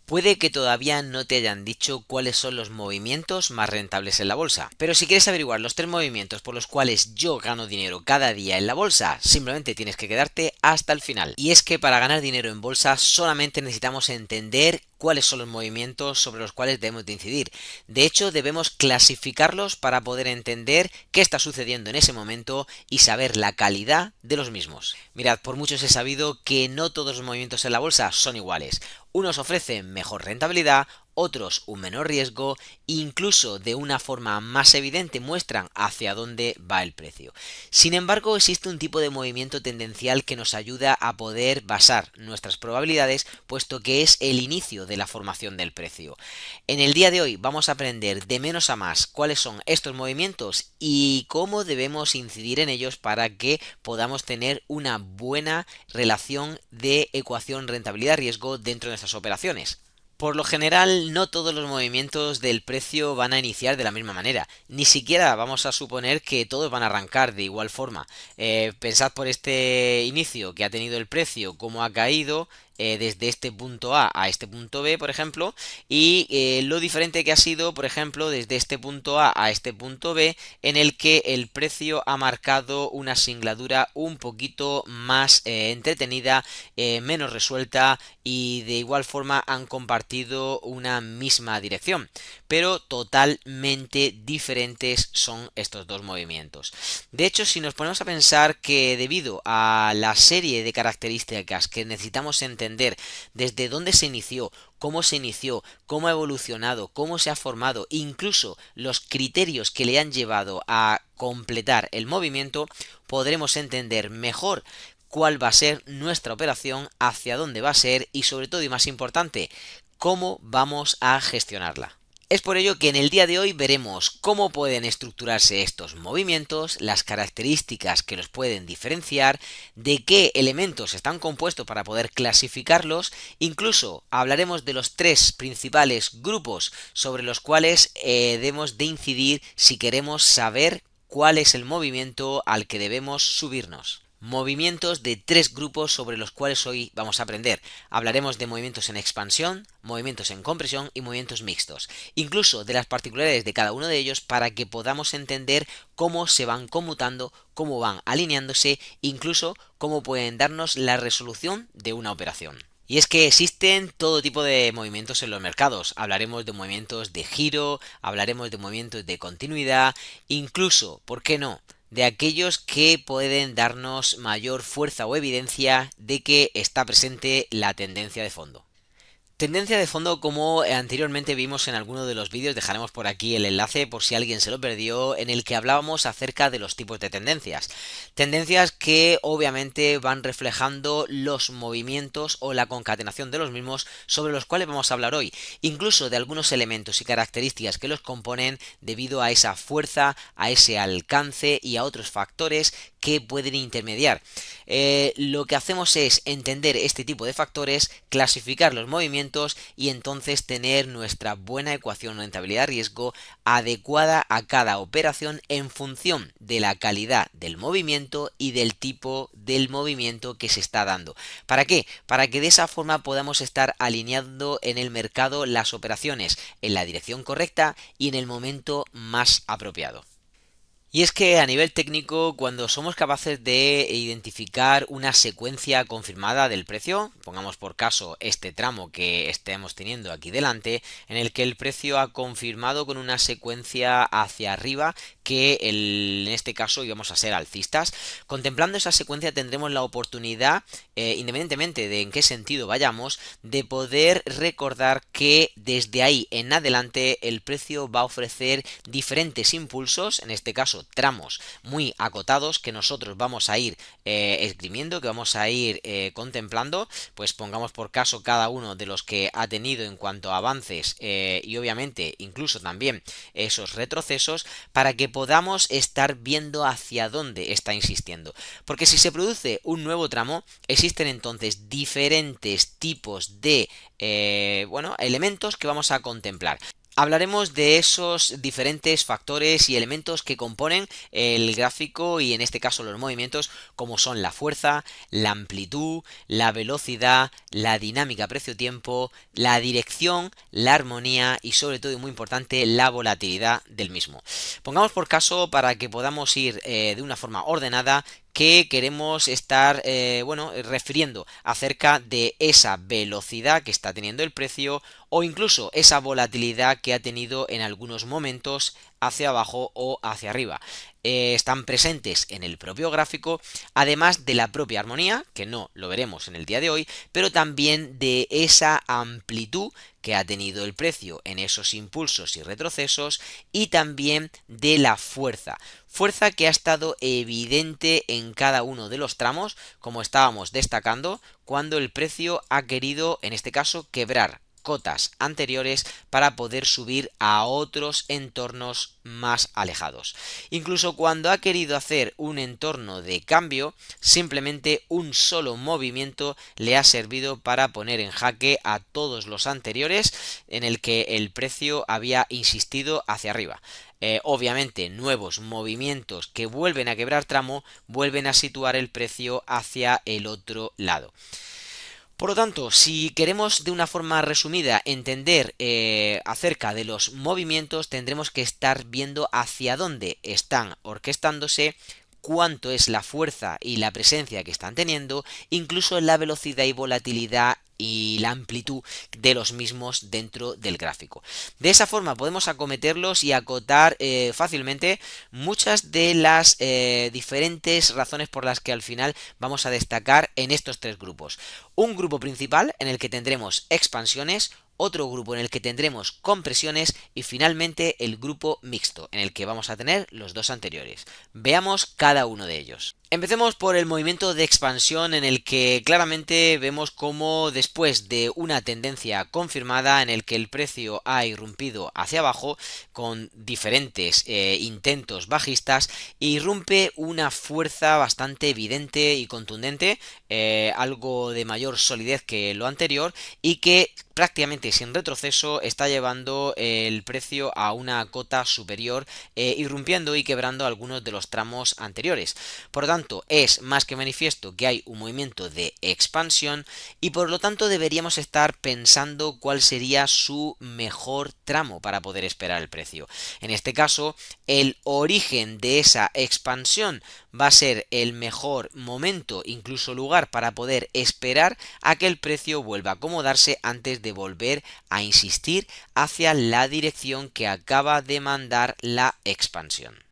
Puede que todavía no te hayan dicho cuáles son los movimientos más rentables en la bolsa, pero si quieres averiguar los tres movimientos por los cuales yo gano dinero cada día en la bolsa, simplemente tienes que quedarte hasta el final. Y es que para ganar dinero en bolsa solamente necesitamos entender cuáles son los movimientos sobre los cuales debemos de incidir. De hecho, debemos clasificarlos para poder entender qué está sucediendo en ese momento y saber la calidad de los mismos. Mirad, por muchos he sabido que no todos los movimientos en la bolsa son iguales. Unos ofrecen mejor rentabilidad, otros un menor riesgo, incluso de una forma más evidente muestran hacia dónde va el precio. Sin embargo, existe un tipo de movimiento tendencial que nos ayuda a poder basar nuestras probabilidades, puesto que es el inicio de la formación del precio. En el día de hoy vamos a aprender de menos a más cuáles son estos movimientos y cómo debemos incidir en ellos para que podamos tener una buena relación de ecuación rentabilidad-riesgo dentro de nuestras operaciones. Por lo general, no todos los movimientos del precio van a iniciar de la misma manera. Ni siquiera vamos a suponer que todos van a arrancar de igual forma. Pensad por este inicio que ha tenido el precio, cómo ha caído desde este punto A este punto B, por ejemplo, y lo diferente que ha sido, por ejemplo, desde este punto A este punto B, en el que el precio ha marcado una singladura un poquito más entretenida, menos resuelta y de igual forma han compartido una misma dirección, pero totalmente diferentes son estos dos movimientos. De hecho, si nos ponemos a pensar que debido a la serie de características que necesitamos entender desde dónde se inició, cómo ha evolucionado, cómo se ha formado, incluso los criterios que le han llevado a completar el movimiento, podremos entender mejor cuál va a ser nuestra operación, hacia dónde va a ser y sobre todo y más importante, cómo vamos a gestionarla. Es por ello que en el día de hoy veremos cómo pueden estructurarse estos movimientos, las características que los pueden diferenciar, de qué elementos están compuestos para poder clasificarlos, incluso hablaremos de los tres principales grupos sobre los cuales debemos de incidir si queremos saber cuál es el movimiento al que debemos subirnos. Movimientos de tres grupos sobre los cuales hoy vamos a aprender. Hablaremos de movimientos en expansión, movimientos en compresión y movimientos mixtos. Incluso de las particularidades de cada uno de ellos para que podamos entender cómo se van conmutando, cómo van alineándose, incluso cómo pueden darnos la resolución de una operación. Y es que existen todo tipo de movimientos en los mercados. Hablaremos de movimientos de giro, hablaremos de movimientos de continuidad, incluso, ¿por qué no?, de aquellos que pueden darnos mayor fuerza o evidencia de que está presente la tendencia de fondo. Tendencia de fondo, como anteriormente vimos en alguno de los vídeos, dejaremos por aquí el enlace por si alguien se lo perdió, en el que hablábamos acerca de los tipos de tendencias. Tendencias que obviamente van reflejando los movimientos o la concatenación de los mismos sobre los cuales vamos a hablar hoy, incluso de algunos elementos y características que los componen debido a esa fuerza, a ese alcance y a otros factores que pueden intermediar. Lo que hacemos es entender este tipo de factores, clasificar los movimientos y entonces tener nuestra buena ecuación rentabilidad-riesgo adecuada a cada operación en función de la calidad del movimiento y del tipo del movimiento que se está dando. ¿Para qué? Para que de esa forma podamos estar alineando en el mercado las operaciones en la dirección correcta y en el momento más apropiado. Y es que a nivel técnico, cuando somos capaces de identificar una secuencia confirmada del precio, pongamos por caso este tramo que estemos teniendo aquí delante, en el que el precio ha confirmado con una secuencia hacia arriba que en este caso íbamos a ser alcistas, contemplando esa secuencia tendremos la oportunidad, independientemente de en qué sentido vayamos, de poder recordar que desde ahí en adelante el precio va a ofrecer diferentes impulsos, en este caso tramos muy acotados que nosotros vamos a ir esgrimiendo, que vamos a ir contemplando, pues pongamos por caso cada uno de los que ha tenido en cuanto a avances y obviamente incluso también esos retrocesos para que podamos estar viendo hacia dónde está insistiendo. Porque si se produce un nuevo tramo, existen entonces diferentes tipos de elementos que vamos a contemplar. Hablaremos de esos diferentes factores y elementos que componen el gráfico y en este caso los movimientos, como son la fuerza, la amplitud, la velocidad, la dinámica precio-tiempo, la dirección, la armonía y sobre todo y muy importante la volatilidad del mismo. Pongamos por caso para que podamos ir de una forma ordenada que queremos estar refiriendo acerca de esa velocidad que está teniendo el precio o incluso esa volatilidad que ha tenido en algunos momentos hacia abajo o hacia arriba. Están presentes en el propio gráfico, además de la propia armonía, que no lo veremos en el día de hoy, pero también de esa amplitud que ha tenido el precio en esos impulsos y retrocesos y también de la fuerza. Fuerza que ha estado evidente en cada uno de los tramos, como estábamos destacando, cuando el precio ha querido, en este caso, quebrar cotas anteriores para poder subir a otros entornos más alejados. Incluso cuando ha querido hacer un entorno de cambio, simplemente un solo movimiento le ha servido para poner en jaque a todos los anteriores en el que el precio había insistido hacia arriba. Obviamente nuevos movimientos que vuelven a quebrar tramo vuelven a situar el precio hacia el otro lado. Por lo tanto, si queremos de una forma resumida entender acerca de los movimientos, tendremos que estar viendo hacia dónde están orquestándose, cuánto es la fuerza y la presencia que están teniendo, incluso la velocidad y volatilidad y la amplitud de los mismos dentro del gráfico. De esa forma podemos acometerlos y acotar fácilmente muchas de las diferentes razones por las que al final vamos a destacar en estos tres grupos. Un grupo principal en el que tendremos expansiones, otro grupo en el que tendremos compresiones y finalmente el grupo mixto en el que vamos a tener los dos anteriores. Veamos cada uno de ellos. Empecemos por el movimiento de expansión en el que claramente vemos cómo después de una tendencia confirmada en el que el precio ha irrumpido hacia abajo con diferentes intentos bajistas, irrumpe una fuerza bastante evidente y contundente, algo de mayor solidez que lo anterior y que prácticamente sin retroceso está llevando el precio a una cota superior, irrumpiendo y quebrando algunos de los tramos anteriores. Por lo tanto, es más que manifiesto que hay un movimiento de expansión y por lo tanto deberíamos estar pensando cuál sería su mejor tramo para poder esperar el precio. En este caso, el origen de esa expansión va a ser el mejor momento, incluso lugar, para poder esperar a que el precio vuelva a acomodarse antes de volver a insistir hacia la dirección que acaba de mandar la expansión.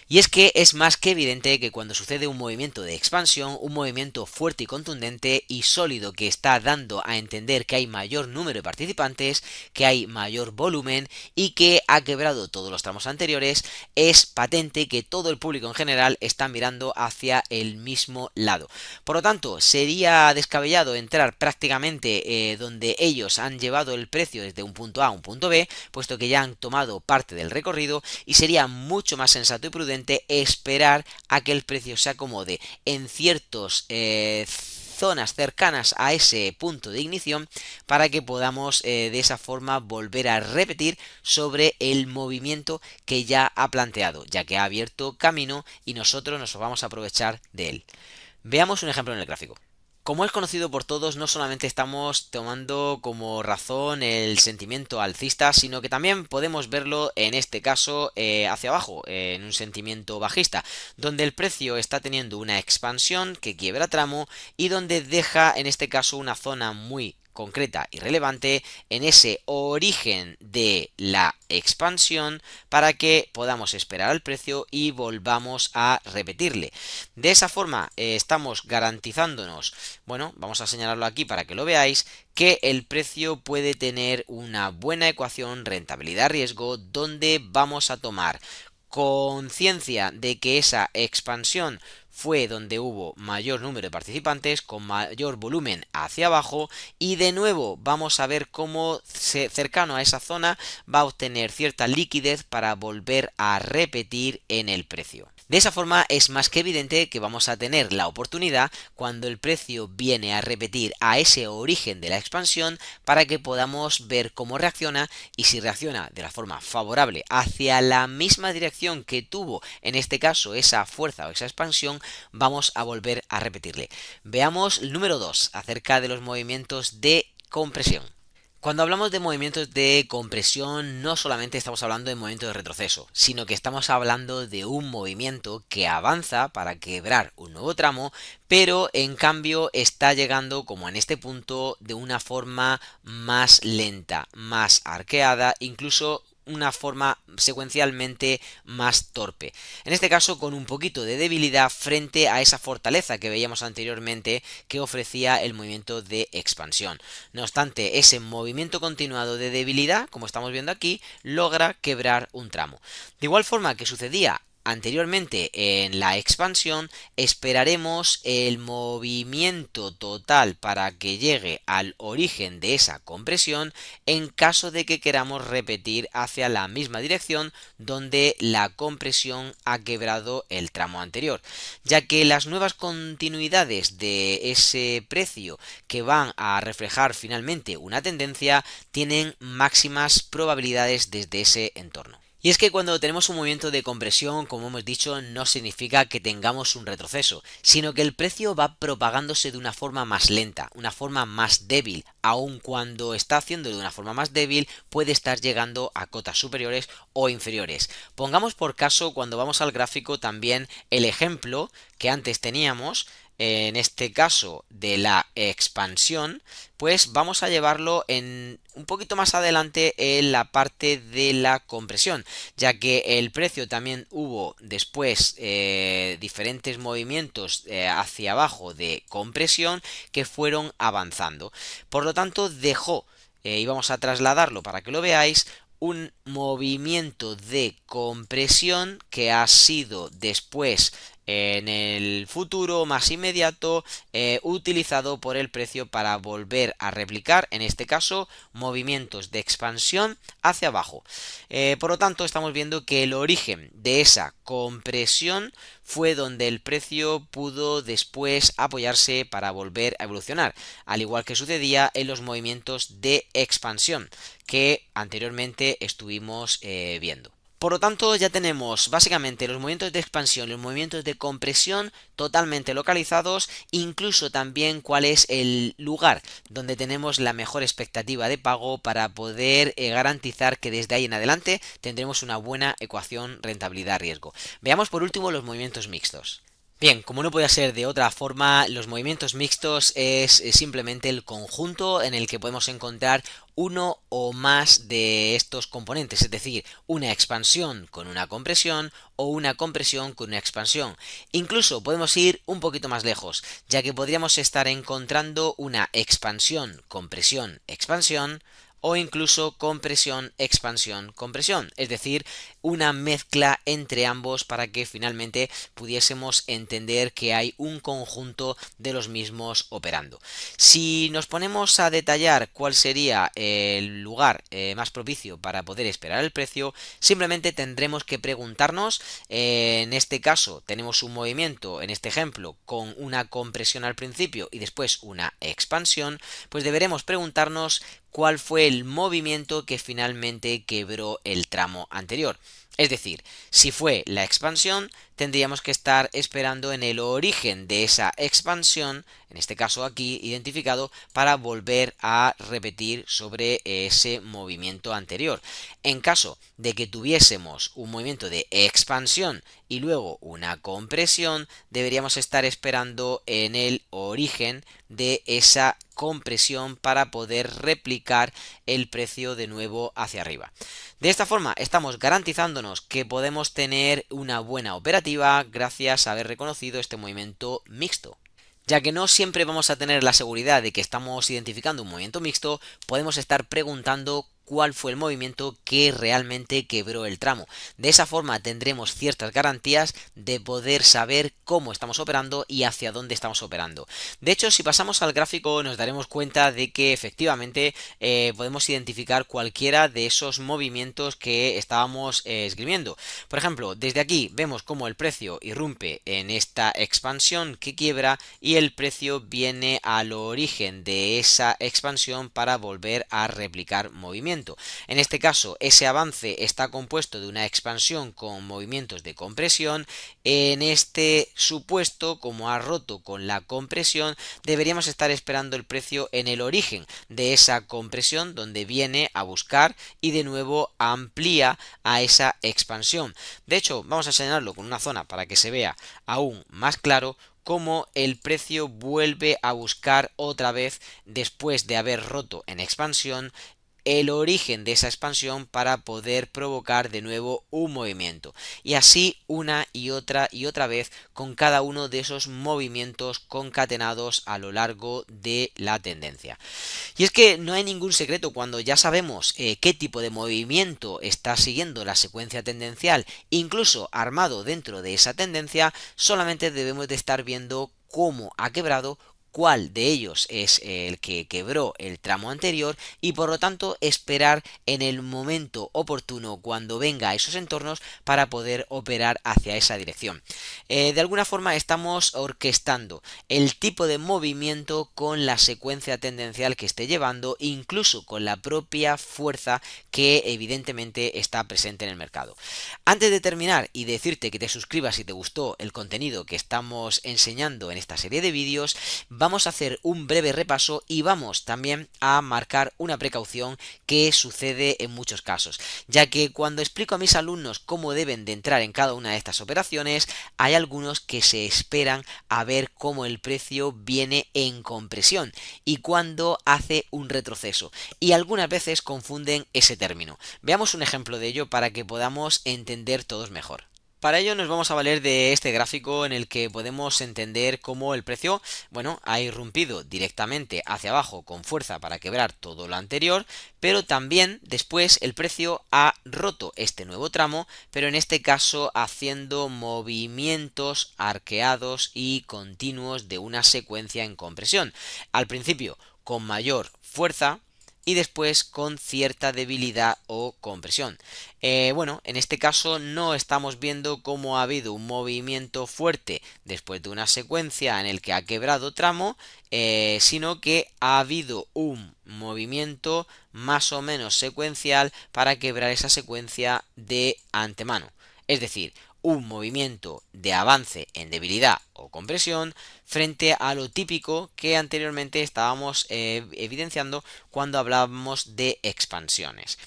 Y es que es más que evidente que cuando sucede un movimiento de expansión, un movimiento fuerte y contundente y sólido que está dando a entender que hay mayor número de participantes, que hay mayor volumen y que ha quebrado todos los tramos anteriores, es patente que todo el público en general está mirando hacia el mismo lado. Por lo tanto, sería descabellado entrar prácticamente donde ellos han llevado el precio desde un punto A a un punto B, puesto que ya han tomado parte del recorrido y sería mucho más sensato y prudente esperar a que el precio se acomode en ciertos zonas cercanas a ese punto de ignición para que podamos de esa forma volver a repetir sobre el movimiento que ya ha planteado, ya que ha abierto camino y nosotros nos vamos a aprovechar de él. Veamos un ejemplo en el gráfico. Como es conocido por todos, no solamente estamos tomando como razón el sentimiento alcista, sino que también podemos verlo en este caso hacia abajo, en un sentimiento bajista, donde el precio está teniendo una expansión que quiebra tramo y donde deja en este caso una zona muy concreta y relevante en ese origen de la expansión para que podamos esperar al precio y volvamos a repetirle. De esa forma estamos garantizándonos, bueno, vamos a señalarlo aquí para que lo veáis, que el precio puede tener una buena ecuación rentabilidad-riesgo donde vamos a tomar conciencia de que esa expansión fue donde hubo mayor número de participantes con mayor volumen hacia abajo y de nuevo vamos a ver cómo cercano a esa zona va a obtener cierta liquidez para volver a repetir en el precio. De esa forma es más que evidente que vamos a tener la oportunidad cuando el precio viene a repetir a ese origen de la expansión para que podamos ver cómo reacciona y si reacciona de la forma favorable hacia la misma dirección que tuvo en este caso esa fuerza o esa expansión, vamos a volver a repetirle. Veamos el número 2 acerca de los movimientos de compresión. Cuando hablamos de movimientos de compresión, no solamente estamos hablando de movimientos de retroceso, sino que estamos hablando de un movimiento que avanza para quebrar un nuevo tramo, pero en cambio está llegando, como en este punto, de una forma más lenta, más arqueada, incluso una forma secuencialmente más torpe. En este caso con un poquito de debilidad frente a esa fortaleza que veíamos anteriormente que ofrecía el movimiento de expansión. No obstante, ese movimiento continuado de debilidad, como estamos viendo aquí, logra quebrar un tramo. De igual forma que sucedía anteriormente en la expansión, esperaremos el movimiento total para que llegue al origen de esa compresión en caso de que queramos repetir hacia la misma dirección donde la compresión ha quebrado el tramo anterior, ya que las nuevas continuidades de ese precio que van a reflejar finalmente una tendencia tienen máximas probabilidades desde ese entorno. Y es que cuando tenemos un movimiento de compresión, como hemos dicho, no significa que tengamos un retroceso, sino que el precio va propagándose de una forma más lenta, una forma más débil. Aun cuando está haciendo de una forma más débil, puede estar llegando a cotas superiores o inferiores. Pongamos por caso, cuando vamos al gráfico, también el ejemplo que antes teníamos, en este caso de la expansión, pues vamos a llevarlo en un poquito más adelante en la parte de la compresión, ya que el precio también hubo después diferentes movimientos hacia abajo de compresión que fueron avanzando. Por lo tanto, dejó, y vamos a trasladarlo para que lo veáis, un movimiento de compresión que ha sido después en el futuro más inmediato utilizado por el precio para volver a replicar, en este caso, movimientos de expansión hacia abajo. Por lo tanto, estamos viendo que el origen de esa compresión fue donde el precio pudo después apoyarse para volver a evolucionar, al igual que sucedía en los movimientos de expansión que anteriormente estuvimos viendo. Por lo tanto, ya tenemos básicamente los movimientos de expansión y los movimientos de compresión totalmente localizados, incluso también cuál es el lugar donde tenemos la mejor expectativa de pago para poder garantizar que desde ahí en adelante tendremos una buena ecuación rentabilidad-riesgo. Veamos por último los movimientos mixtos. Bien, como no puede ser de otra forma, los movimientos mixtos es simplemente el conjunto en el que podemos encontrar uno o más de estos componentes, es decir, una expansión con una compresión o una compresión con una expansión. Incluso podemos ir un poquito más lejos, ya que podríamos estar encontrando una expansión, compresión, expansión, o incluso compresión, expansión, compresión, es decir, una mezcla entre ambos para que finalmente pudiésemos entender que hay un conjunto de los mismos operando. Si nos ponemos a detallar cuál sería el lugar más propicio para poder esperar el precio, simplemente tendremos que preguntarnos, en este caso tenemos un movimiento, en este ejemplo, con una compresión al principio y después una expansión, pues deberemos preguntarnos cuál fue el movimiento que finalmente quebró el tramo anterior. Es decir, si fue la expansión, tendríamos que estar esperando en el origen de esa expansión, en este caso aquí identificado, para volver a repetir sobre ese movimiento anterior. En caso de que tuviésemos un movimiento de expansión y luego una compresión, deberíamos estar esperando en el origen de esa compresión para poder replicar el precio de nuevo hacia arriba. De esta forma estamos garantizándonos que podemos tener una buena operativa gracias a haber reconocido este movimiento mixto. Ya que no siempre vamos a tener la seguridad de que estamos identificando un movimiento mixto, podemos estar preguntando cuál fue el movimiento que realmente quebró el tramo. De esa forma tendremos ciertas garantías de poder saber cómo estamos operando y hacia dónde estamos operando. De hecho, si pasamos al gráfico nos daremos cuenta de que efectivamente podemos identificar cualquiera de esos movimientos que estábamos esgrimiendo. Por ejemplo, desde aquí vemos cómo el precio irrumpe en esta expansión que quiebra y el precio viene al origen de esa expansión para volver a replicar movimiento. En este caso, ese avance está compuesto de una expansión con movimientos de compresión. En este supuesto, como ha roto con la compresión, deberíamos estar esperando el precio en el origen de esa compresión, donde viene a buscar y de nuevo amplía a esa expansión. De hecho, vamos a señalarlo con una zona para que se vea aún más claro cómo el precio vuelve a buscar otra vez, después de haber roto en expansión, el origen de esa expansión para poder provocar de nuevo un movimiento, y así una y otra vez con cada uno de esos movimientos concatenados a lo largo de la tendencia. Y es que no hay ningún secreto cuando ya sabemos qué tipo de movimiento está siguiendo la secuencia tendencial, incluso armado dentro de esa tendencia. Solamente debemos de estar viendo cómo ha quebrado, cuál de ellos es el que quebró el tramo anterior, y por lo tanto esperar en el momento oportuno cuando venga a esos entornos para poder operar hacia esa dirección. De alguna forma estamos orquestando el tipo de movimiento con la secuencia tendencial que esté llevando, incluso con la propia fuerza que evidentemente está presente en el mercado. Antes de terminar y decirte que te suscribas si te gustó el contenido que estamos enseñando en esta serie de vídeos, vamos a hacer un breve repaso y vamos también a marcar una precaución que sucede en muchos casos, ya que cuando explico a mis alumnos cómo deben de entrar en cada una de estas operaciones, hay algunos que se esperan a ver cómo el precio viene en compresión y cuando hace un retroceso, y algunas veces confunden ese término. Veamos un ejemplo de ello para que podamos entender todos mejor. Para ello nos vamos a valer de este gráfico en el que podemos entender cómo el precio, bueno, ha irrumpido directamente hacia abajo con fuerza para quebrar todo lo anterior, pero también después el precio ha roto este nuevo tramo, pero en este caso haciendo movimientos arqueados y continuos de una secuencia en compresión. Al principio con mayor fuerza y después con cierta debilidad o compresión. Bueno, en este caso no estamos viendo cómo ha habido un movimiento fuerte después de una secuencia en el que ha quebrado tramo, sino que ha habido un movimiento más o menos secuencial para quebrar esa secuencia de antemano. Es decir, un movimiento de avance en debilidad o compresión frente a lo típico que anteriormente estábamos evidenciando cuando hablábamos de expansiones.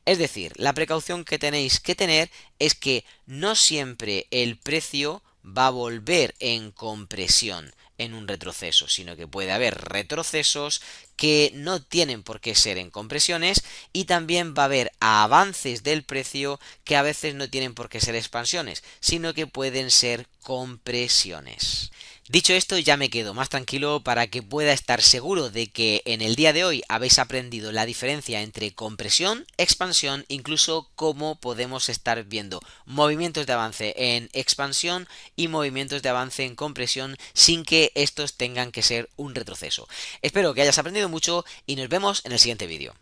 Es decir, la precaución que tenéis que tener es que no siempre el precio va a volver en compresión en un retroceso, sino que puede haber retrocesos que no tienen por qué ser en compresiones, y también va a haber avances del precio que a veces no tienen por qué ser expansiones, sino que pueden ser compresiones. Dicho esto, ya me quedo más tranquilo para que pueda estar seguro de que en el día de hoy habéis aprendido la diferencia entre compresión, expansión, incluso cómo podemos estar viendo movimientos de avance en expansión y movimientos de avance en compresión sin que estos tengan que ser un retroceso. Espero que hayas aprendido mucho y nos vemos en el siguiente vídeo.